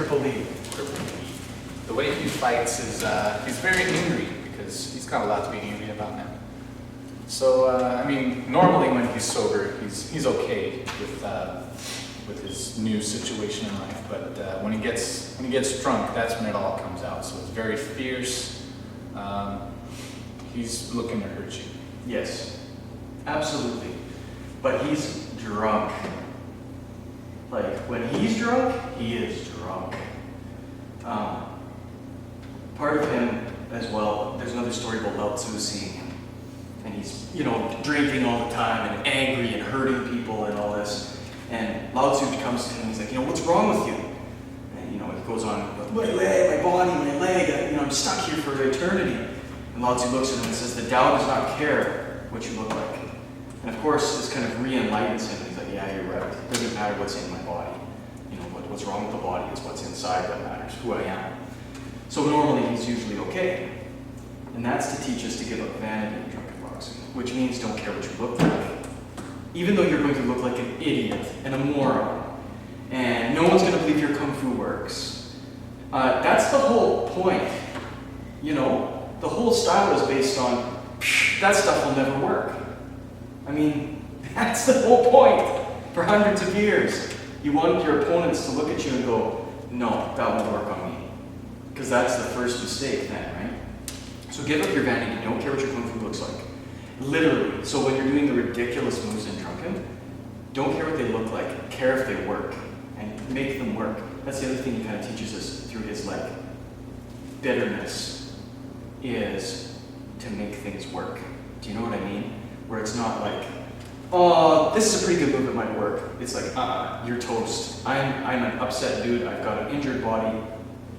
Cripple Lee. The way he fights is he's very angry because he's got a lot to be angry about now. So I mean, normally when he's sober, he's okay with his new situation in life. But when he gets drunk, that's when it all comes out. So it's very fierce. He's looking to hurt you. Yes, absolutely. But he's drunk. Like, when he's drunk, he is drunk. Part of him as well, there's another story about Lao Tzu seeing him. And he's, drinking all the time and angry and hurting people and all this. And Lao Tzu comes to him and he's like, what's wrong with you? And, it goes on, my leg, my body, my leg, I'm stuck here for eternity. And Lao Tzu looks at him and says, the Tao does not care what you look like. And of course, this kind of re-enlightens him. He's like, yeah, you're right. It doesn't matter what's in my body. What's wrong with the body is what's inside that matters, who I am. So normally he's usually okay. And that's to teach us to give up vanity in drunken boxing, which means don't care what you look like. Even though you're going to look like an idiot and a moron, and no one's going to believe your kung fu works. That's the whole point. The whole style is based on, that stuff will never work. I mean, that's the whole point for hundreds of years. You want your opponents to look at you and go, no, that won't work on me. Because that's the first mistake then, right? So give up your vanity. Don't care what your kung fu looks like. Literally. So when you're doing the ridiculous moves in Drunken, don't care what they look like. Care if they work. And make them work. That's the other thing he kind of teaches us through his, bitterness is to make things work. Do you know what I mean? Where it's not like, oh, this is a pretty good move, it might work. It's like, you're toast. I'm an upset dude, I've got an injured body,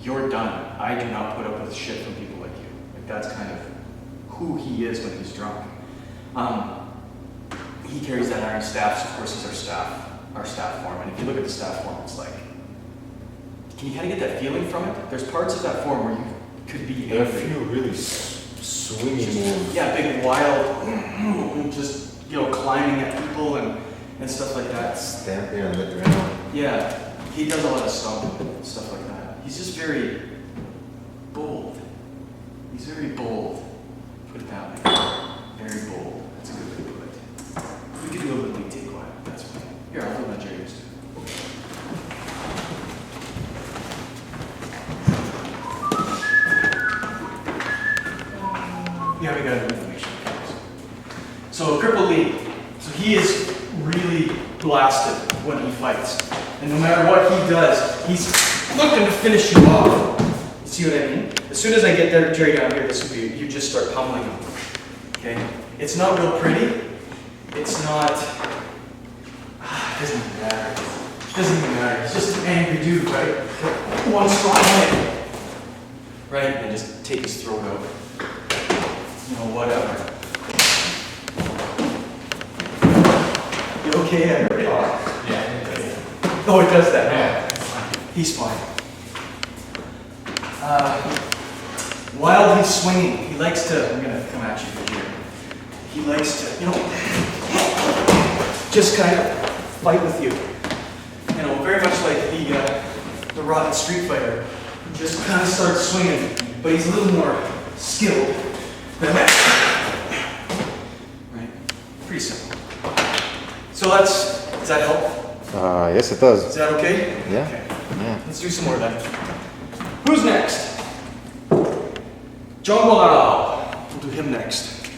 you're done. I do not put up with shit from people like you. That's kind of who he is when he's drunk. He carries that iron staff, so of course he's our staff form. And if you look at the staff form, it's like, can you kind of get that feeling from it? There's parts of that form where you could be angry. There are a few really swingy moves. Yeah, big wild, just climbing at people and stuff like that. Stamping on the ground. Yeah, he does a lot of stomping and stuff like that. He's just very bold. He's very bold. Put it that way. Very bold. That's a good way to put it. We could do a little bit take Guai. That's fine. Here, I'll do my Jerry's too. Yeah, we got information. So Cripple Lee, so he is really blasted when he fights. And no matter what he does, he's looking to finish you off. You see what I mean? As soon as I get there, Jerry down here, this would be, you just start pummeling him. Okay? It's not real pretty. It's not, it doesn't even matter. It doesn't even matter. He's just an angry dude, right? One strong hit. Right? And just take his throat out. Whatever. You okay? I heard it. Yeah. Oh, it does that. Yeah. He's fine. While he's swinging, he likes to, I'm going to come at you from here. He likes to, just kind of fight with you. Very much like the rotten street fighter. He just kind of starts swinging, but he's a little more skilled. Right? Pretty simple. So does that help? Yes, it does. Is that okay? Yeah. Okay. Yeah. Let's do some more then. Who's next? Zhong. We'll do him next.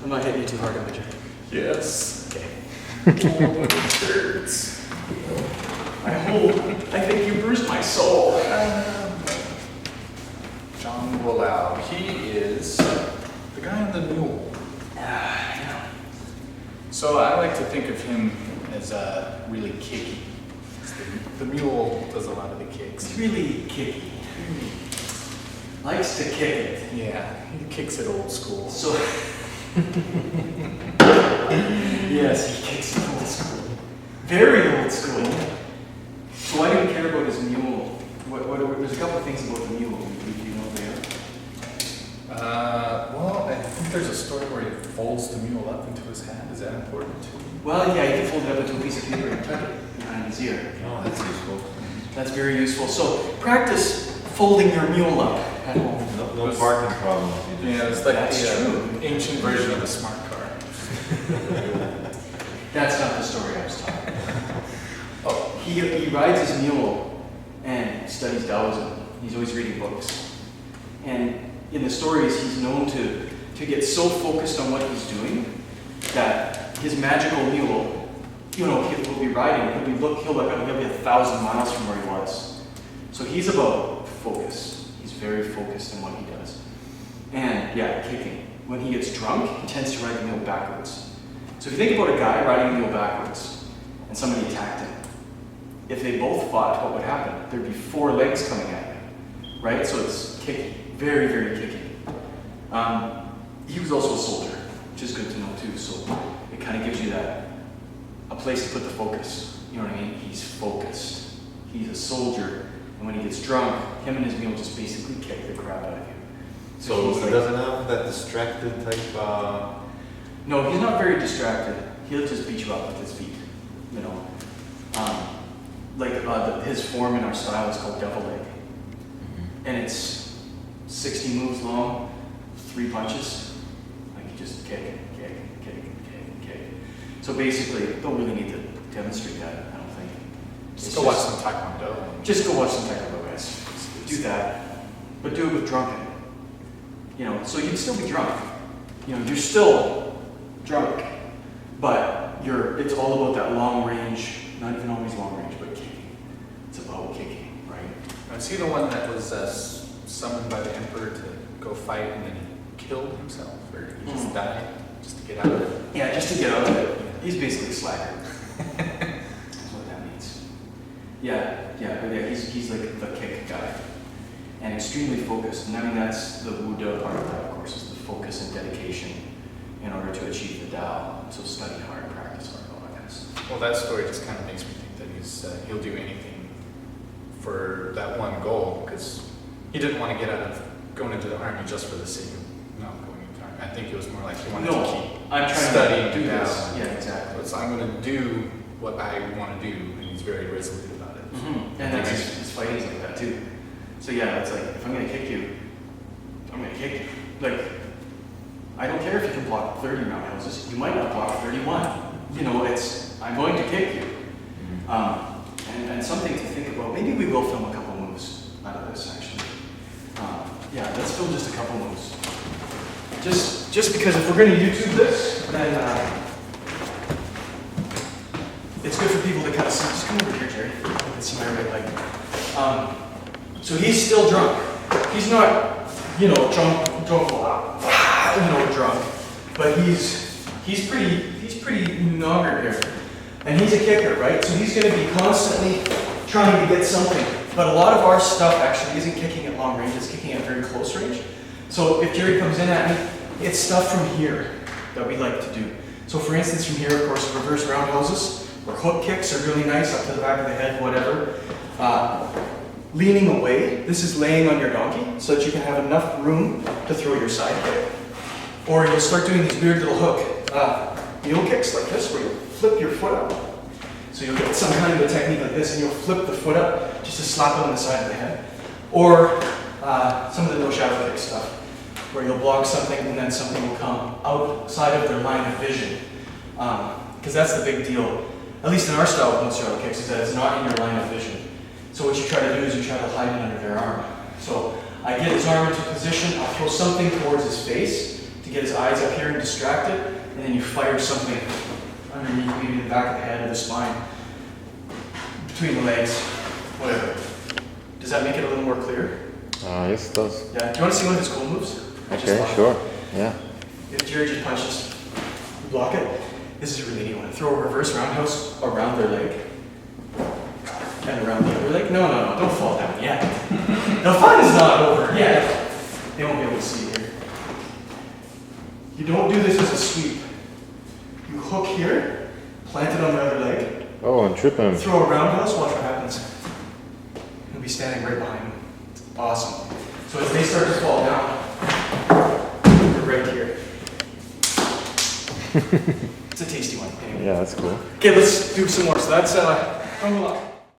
I'm not hitting you too hard, am I, Jerry? Yes. Okay. Oh, it hurts. I think you bruised my soul. Zhong. He is the guy on the mule. Yeah. So I like to think of him as really kicky. The mule does a lot of the kicks. It's really kicky. Likes to kick it. Yeah, he kicks it old school. So, yes, he kicks it old school. Very old school. So why do you care about his mule? There's a couple of things about the mule. Do you know there? Well, I think there's a story where he folds the mule up into his hand. Is that important too? Well, yeah, you can fold it up into a piece of paper and tuck it behind his ear. Oh, that's useful. That's very useful. So practice folding your mule up at home. No parking problems. You just- Yeah, it's like That's the true. ancient version of a smart car. That's not the story I was talking about. Oh, he rides his mule and studies Taoism. He's always reading books. And in the stories, he's known to get so focused on what he's doing that his magical mule, he'll be riding, he'll be 1,000 miles from where he was. So he's about focus. He's very focused in what he does. And yeah, kicking. When he gets drunk, he tends to ride the mule backwards. So if you think about a guy riding a mule backwards and somebody attacked him, if they both fought, what would happen? There'd be 4 legs coming at him, right? So it's kicking, very, very kicking. He was also a soldier, which is good to know too. So it kind of gives you a place to put the focus. You know what I mean? He's focused. He's a soldier, and when he gets drunk, him and his mule just basically kick the crap out of you. So he's he doesn't have that distracted type, No, he's not very distracted. He'll just beat you up with his feet, you know. His form in our style is called devil leg. And it's 60 moves long, 3 punches. Like you just kick, kick, kick, kick, kick. So basically, don't really need to demonstrate that, I don't think. Just go watch some Taekwondo. Just go watch some Taekwondo, guys. Do that. But do it with Drunken. So you can still be drunk. You're still drunk, but it's all about that long range, not even always long range, but kicking. It's about kicking, right? Is he the one that was summoned by the emperor to go fight and then he killed himself? Or he just died just to get out of it? Yeah, just to get out of it. He's basically a slacker. That's what that means. But he's like the kick guy. And extremely focused. And I mean, that's the Wu Do part of that, of course, is the focus and dedication in order to achieve the Tao. So study hard, practice hard, I guess. Well, that story just kind of makes me think that he'll do anything for that one goal, because he didn't want to get out of going into the army just for the sake of not going into the army. I think it was more like he wanted to keep I'm trying studying to do Tao. this. Yeah, exactly. So I'm going to do what I want to do, and he's very resolute about it. Mm-hmm. And that's his fighting's like that too. So yeah, it's like, if I'm going to kick you, I'm going to kick you. Like, I don't care if you can block 30 roundhouses. You might not block 31. I'm going to kick you. And something to think about. Maybe we will film a couple moves out of this, actually. Let's film just a couple moves. Just because if we're going to YouTube this, then it's good for people to kind of see. Just come over here, Jerry. You can see my right leg. So he's still drunk. He's not, drunk, but he's pretty knogger here, and he's a kicker, right? So he's going to be constantly trying to get something. But a lot of our stuff actually isn't kicking at long range; it's kicking at very close range. So if Jerry comes in at me, it's stuff from here that we like to do. So for instance, from here, of course, reverse roundhouses or hook kicks are really nice up to the back of the head, whatever. Leaning away, this is laying on your donkey so that you can have enough room to throw your side kick. Or you'll start doing these weird little hook mule kicks like this, where you'll flip your foot up. So you'll get some kind of a technique like this, and you'll flip the foot up just to slap it on the side of the head. Or some of the no shadow kick stuff, where you'll block something and then something will come outside of their line of vision. Because that's the big deal, at least in our style of no shadow kicks, is that it's not in your line of vision. So what you try to do is you try to hide it under their arm. So I get his arm into position, I'll throw something towards his face to get his eyes up here and distract it, and then you fire something underneath, maybe the back of the head or the spine, between the legs, whatever. Does that make it a little more clear? Yes, it does. Yeah. Do you want to see one of his cool moves? Okay, sure. Yeah. If Jerry just punches, you block it. This is a really neat one. Throw a reverse roundhouse around their leg. And around the other leg. No, don't fall down yet. The fun is not over yet. They won't be able to see here. You don't do this as a sweep. You hook here, plant it on the other leg, Oh, and trip him. throw a roundhouse, watch what happens. He'll be standing right behind him. It's awesome. So as they start to fall down, you're right here. It's a tasty one. Anyway. Yeah, that's cool. Okay, let's do some more. So that's Drunken.